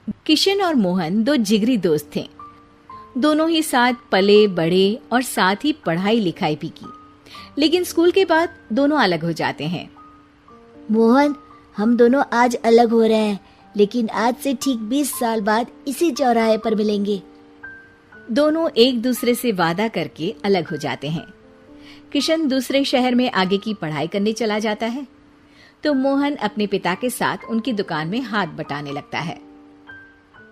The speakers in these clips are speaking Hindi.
किशन और मोहन दो जिगरी दोस्त थे। दोनों ही साथ पले बड़े और साथ ही पढ़ाई लिखाई भी की, लेकिन स्कूल के बाद दोनों अलग हो जाते हैं। मोहन, हम दोनों आज अलग हो रहे हैं, लेकिन आज से ठीक 20 साल बाद इसी चौराहे पर मिलेंगे। दोनों एक दूसरे से वादा करके अलग हो जाते हैं। किशन दूसरे शहर में आगे की पढ़ाई करने चला जाता है, तो मोहन अपने पिता के साथ उनकी दुकान में हाथ बटाने लगता है।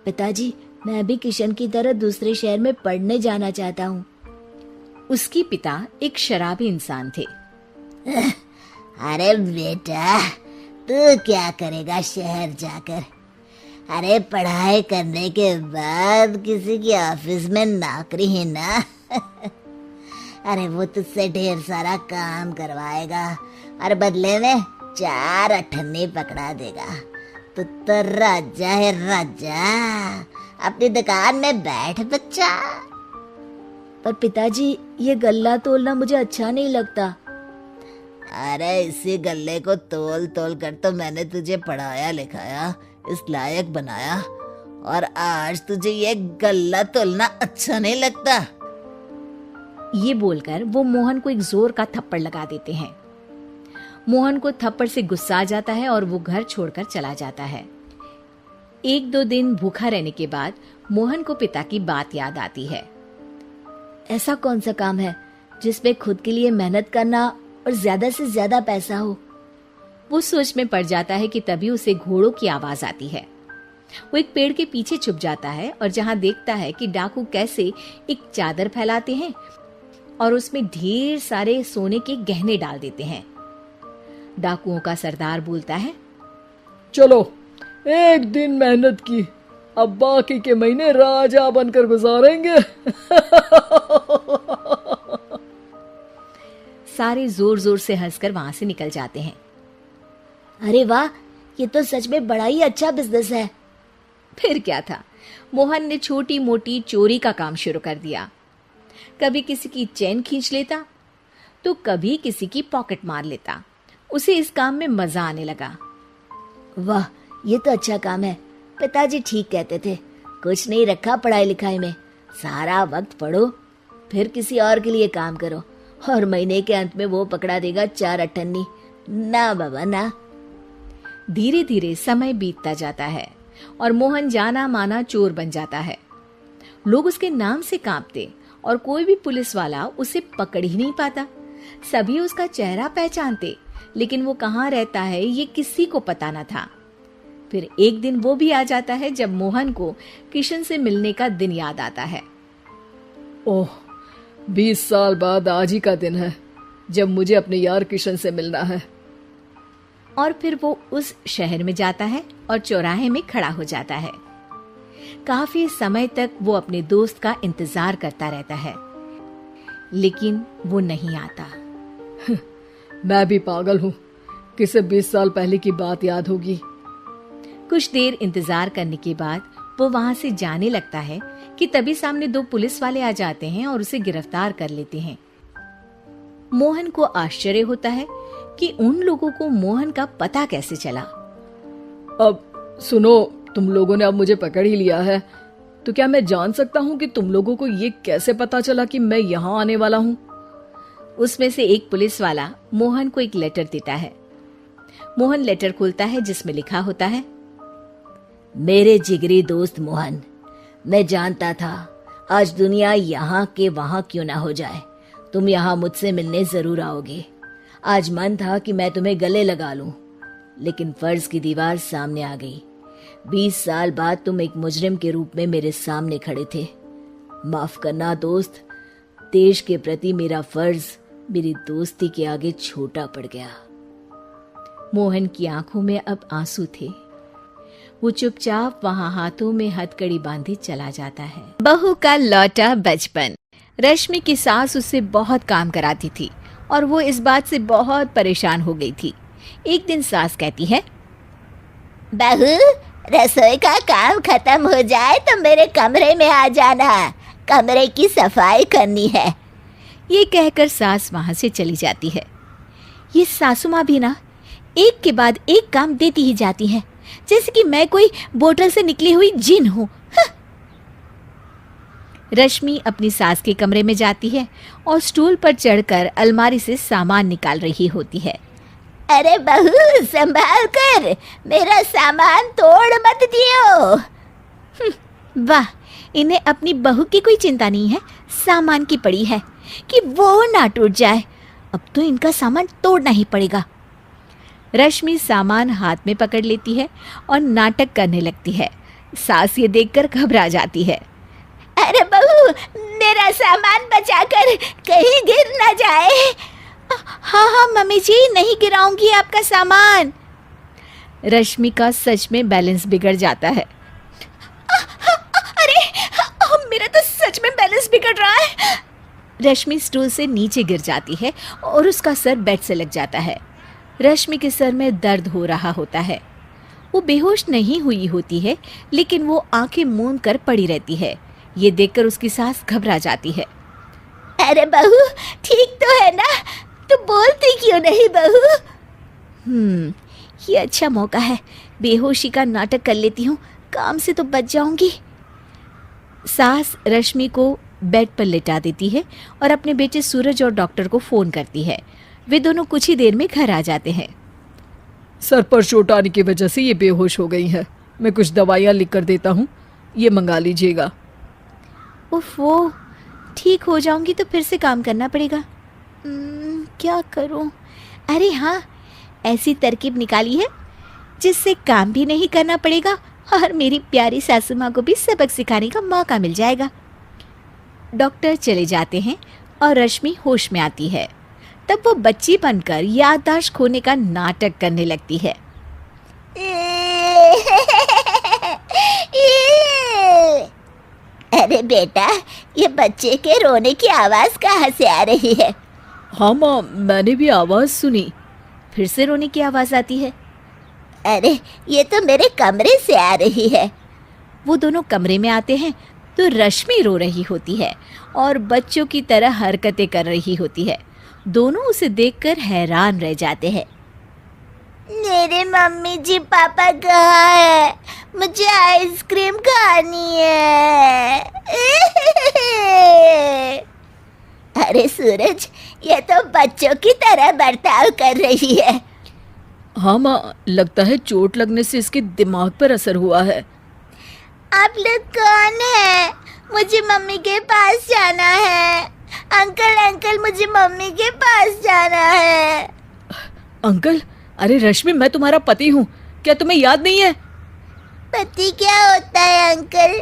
पिताजी, मैं भी किशन की तरह दूसरे शहर में पढ़ने जाना चाहता हूँ। उसके पिता एक शराबी इंसान थे। अरे बेटा, तू क्या करेगा शहर जाकर? अरे पढ़ाई करने के बाद किसी की ऑफिस में नौकरी है ना। अरे वो तुझसे ढेर सारा काम करवाएगा और बदले में 4 अठन्नी पकड़ा देगा। तो राजा है राजा, अपनी दुकान में बैठ बच्चा। पर पिताजी, ये गल्ला तोलना मुझे अच्छा नहीं लगता। अरे इसी गल्ले को तोल तोल कर तो मैंने तुझे पढ़ाया लिखाया, इस लायक बनाया, और आज तुझे ये गल्ला तोलना अच्छा नहीं लगता। ये बोलकर वो मोहन को एक जोर का थप्पड़ लगा देते हैं। मोहन को थप्पड़ से गुस्सा आ जाता है और वो घर छोड़कर चला जाता है। 1-2 दिन भूखा रहने के बाद मोहन को पिता की बात याद आती है। ऐसा कौन सा काम है जिसमें खुद के लिए मेहनत करना और ज्यादा से ज्यादा पैसा हो? वो सोच में पड़ जाता है कि तभी उसे घोड़ों की आवाज आती है। वो एक पेड़ के पीछे छुप जाता है और जहां देखता है कि डाकू कैसे एक चादर फैलाते हैं और उसमें ढेर सारे सोने के गहने डाल देते हैं। डाकुओं का सरदार बोलता है, चलो, एक दिन मेहनत की, अब बाकी के महीने राजा बनकर गुजारेंगे। सारे जोर जोर से हंसकर वहां से निकल जाते हैं। अरे वाह, ये तो सच में बड़ा ही अच्छा बिजनेस है। फिर क्या था, मोहन ने छोटी मोटी चोरी का काम शुरू कर दिया। कभी किसी की चेन खींच लेता तो कभी किसी की पॉकेट मार लेता। उसे इस काम में मजा आने लगा। वाह, ये तो अच्छा काम है। पिताजी ठीक कहते थे, कुछ नहीं रखा पढ़ाई लिखाई में, सारा वक्त पढ़ो, फिर किसी और के लिए काम करो, और महीने के अंत में वो पकड़ा देगा 4 अठन्नी। ना बाबा ना। धीरे धीरे समय बीतता जाता है और मोहन जाना माना चोर बन जाता है। लोग उसके नाम से कांपते और कोई भी पुलिस वाला उसे पकड़ ही नहीं पाता। सभी उसका चेहरा पहचानते, लेकिन वो कहाँ रहता है ये किसी को पता न था। फिर एक दिन वो भी आ जाता है जब मोहन को किशन से मिलने का दिन याद आता है। ओह, 20 साल बाद आज ही का दिन है जब मुझे अपने यार किशन से मिलना है। और फिर वो उस शहर में जाता है और चौराहे में खड़ा हो जाता है। काफी समय तक वो अपने दोस्त का इंतजार करता रहता है, लेकिन वो नहीं आता। मैं भी पागल हूँ, किसे 20 साल पहले की बात याद होगी। कुछ देर इंतजार करने के बाद वो वहां से जाने लगता है कि तभी सामने 2 पुलिस वाले आ जाते हैं और उसे गिरफ्तार कर लेते हैं। मोहन को आश्चर्य होता है कि उन लोगों को मोहन का पता कैसे चला। अब सुनो, तुम लोगों ने अब मुझे पकड़ ही लिया है, तो क्या मैं जान सकता हूँ कि तुम लोगों को ये कैसे पता चला कि मैं यहाँ आने वाला हूँ? उसमें से एक पुलिस वाला मोहन को एक लेटर देता है। मोहन लेटर खोलता है जिसमें लिखा होता है, मेरे जिगरी दोस्त मोहन, मैं जानता था आज दुनिया यहाँ के वहाँ क्यों ना हो जाए, तुम यहाँ मुझसे मिलने जरूर आओगे। आज मन था कि मैं तुम्हें गले लगा लूं, लेकिन फर्ज की दीवार सामने आ गई। 20 साल बाद तुम एक मुजरिम के रूप में मेरे सामने खड़े थे। माफ करना दोस्त, देश के प्रति मेरा फर्ज मेरी दोस्ती के आगे छोटा पड़ गया। मोहन की आंखों में अब आंसू थे। वो चुपचाप वहां हाथों में हथकड़ी बांधे चला जाता है। बहू का लौटा बचपन। रश्मि की सास उससे बहुत काम कराती थी और वो इस बात से बहुत परेशान हो गई थी। एक दिन सास कहती है, बहू, रसोई का काम खत्म हो जाए तो मेरे कमरे में आ जाना, कमरे की सफाई करनी है। ये कहकर सास वहां से चली जाती है। ये सासू माँ भी ना एक के बाद एक काम देती ही जाती है। जैसे कि मैं कोई बोतल से निकली हुई जिन हूं। रश्मि अपनी सास के कमरे में जाती है और स्टूल पर चढ़कर अलमारी से सामान निकाल रही होती है। अरे बहू संभाल कर, मेरा सामान तोड़ मत दियो। वाह, इन्हें अपनी बहू की कोई चिंता नहीं है, सामान की पड़ी है कि वो ना टूट जाए। अब तो इनका सामान तोड़ना ही पड़ेगा। रश्मि सामान हाथ में पकड़ लेती है और नाटक करने लगती है। सास ये देखकर घबरा जाती है। अरे बहू, मेरा सामान बचाकर कहीं गिर ना जाए। हाँ हाँ मम्मी जी, नहीं गिराऊंगी आपका सामान। रश्मि का सच में बैलेंस बिगड़ जाता है। अरे मेरा तो सच में बैलेंस बिगड़ रहा है। रश्मि स्टूल से नीचे गिर जाती है और उसका सर बेड से लग जाता है। रश्मि के सर में दर्द हो रहा होता है। वो बेहोश नहीं हुई होती है, लेकिन वो आंखें मूंद कर पड़ी रहती है। ये देखकर उसकी सास घबरा जाती है। अरे बहू, ठीक तो है ना? तू बोलती क्यों नहीं बहू? ये अच्छा मौका है, बेहोशी का नाटक कर लेती हूँ, काम से तो बच जाऊंगी। सास रश्मि को बेड पर लेटा देती है और अपने बेटे सूरज और डॉक्टर को फ़ोन करती है। वे दोनों कुछ ही देर में घर आ जाते हैं। सर पर चोट आने की वजह से ये बेहोश हो गई है। मैं कुछ दवाइयाँ लिख कर देता हूँ, ये मंगा लीजिएगा। उफ, वो ठीक हो जाऊंगी तो फिर से काम करना पड़ेगा। क्या करूं? अरे हाँ, ऐसी तरकीब निकाली है जिससे काम भी नहीं करना पड़ेगा और मेरी प्यारी सासू माँ को भी सबक सिखाने का मौका मिल जाएगा। डॉक्टर चले जाते हैं और रश्मि होश में आती है। तब वो बच्ची बनकर याददाश्त खोने का नाटक करने लगती है। अरे बेटा, ये बच्चे के रोने की आवाज कहाँ से आ रही है? हाँ माँ, मैंने भी आवाज़ सुनी। फिर से रोने की आवाज़ आती है। अरे ये तो मेरे कमरे से आ रही है। वो दोनों कमरे में आते हैं तो रश्मि रो रही होती है और बच्चों की तरह हरकतें कर रही होती है। दोनों उसे देखकर हैरान रह जाते हैं। मेरे मम्मी जी पापा कहाँ है? मुझे आइसक्रीम खानी है। अरे सूरज, ये तो बच्चों की तरह बर्ताव कर रही है। हाँ माँ, लगता है चोट लगने से इसके दिमाग पर असर हुआ है। आप लोग कौन है? मुझे मम्मी के पास जाना है। अंकल अंकल, मुझे मम्मी के पास जाना है। अंकल? अरे रश्मि, मैं तुम्हारा पति हूँ, क्या तुम्हें याद नहीं है? पति क्या होता है अंकल?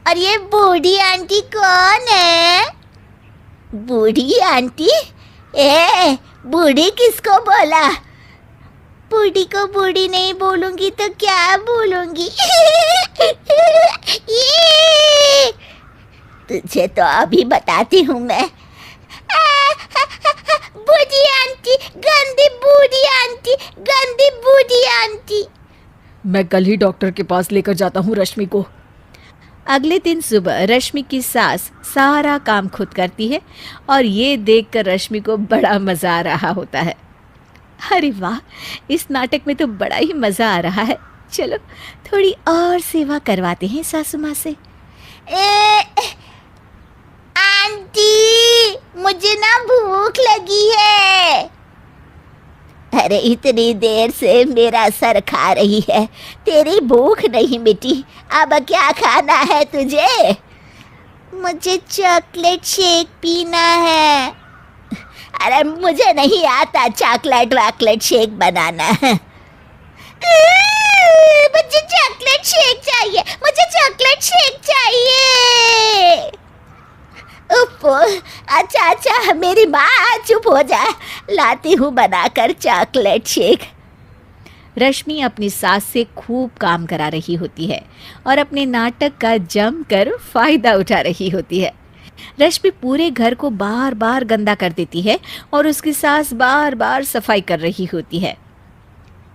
और ये बूढ़ी आंटी कौन है? बूढ़ी आंटी? बूढ़ी किसको बोला? बूढ़ी को बूढ़ी नहीं बोलूंगी तो क्या बोलूंगी? तुझे तो अभी बताती हूँ मैं। बूढ़ी आंटी, गंदी बूढ़ी आंटी, गंदी बूढ़ी आंटी। मैं कल ही डॉक्टर के पास लेकर जाता हूँ रश्मि को। अगले दिन सुबह रश्मि की सास सारा काम खुद करती है और ये देखकर रश्मि को बड़ा मज़ा आ रहा होता है। अरे वाह, इस नाटक में तो बड़ा ही मज़ा आ रहा है। चलो थोड़ी और सेवा करवाते हैं सासू माँ से। आंटी, मुझे ना भूख लगी है। अरे इतनी देर से मेरा सर खा रही है, तेरी भूख नहीं मिटी। अब क्या खाना है तुझे? मुझे चॉकलेट शेक पीना है। अरे मुझे नहीं आता चॉकलेट वाकलेट शेक बनाना। मुझे चॉकलेट शेक चाहिए, मुझे चॉकलेट शेक चाहिए। अच्छा, मेरी माँ चुप हो जा, लाती हूँ बनाकर चॉकलेट शेक। रश्मि अपनी सास से खूब काम करा रही होती है और अपने नाटक का जमकर फायदा उठा रही होती है। रश्मि पूरे घर को बार बार गंदा कर देती है और उसकी सास बार बार सफाई कर रही होती है।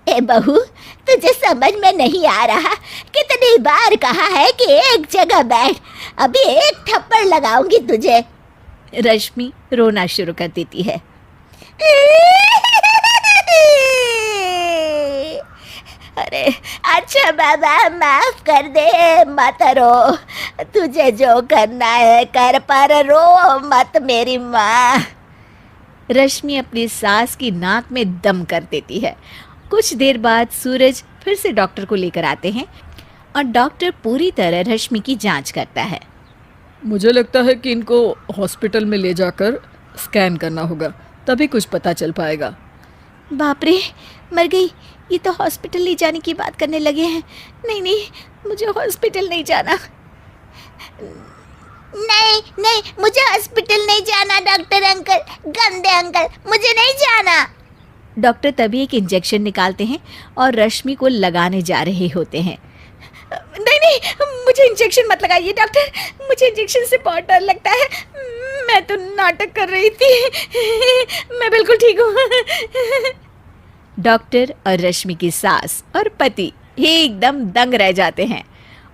ए बहू, तुझे समझ में नहीं आ रहा? कितनी बार कहा है कि एक जगह बैठ, अभी एक थप्पड़ लगाऊंगी तुझे। रश्मि रोना शुरू कर देती है। अरे अच्छा बाबा, माफ कर दे, मत रो। तुझे जो करना है कर, पर रो मत मेरी माँ। रश्मि अपनी सास की नाक में दम कर देती है। कुछ देर बाद सूरज फिर से डॉक्टर को लेकर आते हैं और डॉक्टर पूरी तरह रश्मि की जांच करता है। मुझे लगता है कि इनको हॉस्पिटल में ले जाकर स्कैन करना होगा, तभी कुछ पता चल पाएगा। बाप रे, मर गई, ये तो हॉस्पिटल ले जाने की बात करने लगे हैं। नहीं नहीं, मुझे हॉस्पिटल नहीं जाना। नहीं नहीं, मुझे हॉस्पिटल नहीं जाना डॉक्टर अंकल, गंदे अंकल, मुझे नहीं जाना। डॉक्टर तभी एक इंजेक्शन निकालते हैं और रश्मि को लगाने जा रहे होते हैं। नहीं नहीं, मुझे इंजेक्शन मत लगाइए डॉक्टर, मुझे इंजेक्शन से बहुत डर लगता है। मैं तो नाटक कर रही थी, मैं बिल्कुल ठीक हूँ। डॉक्टर और रश्मि की सास और पति एकदम दंग रह जाते हैं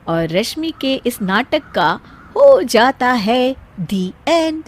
और रश्मि के इस नाटक का हो जाता है दी एंड।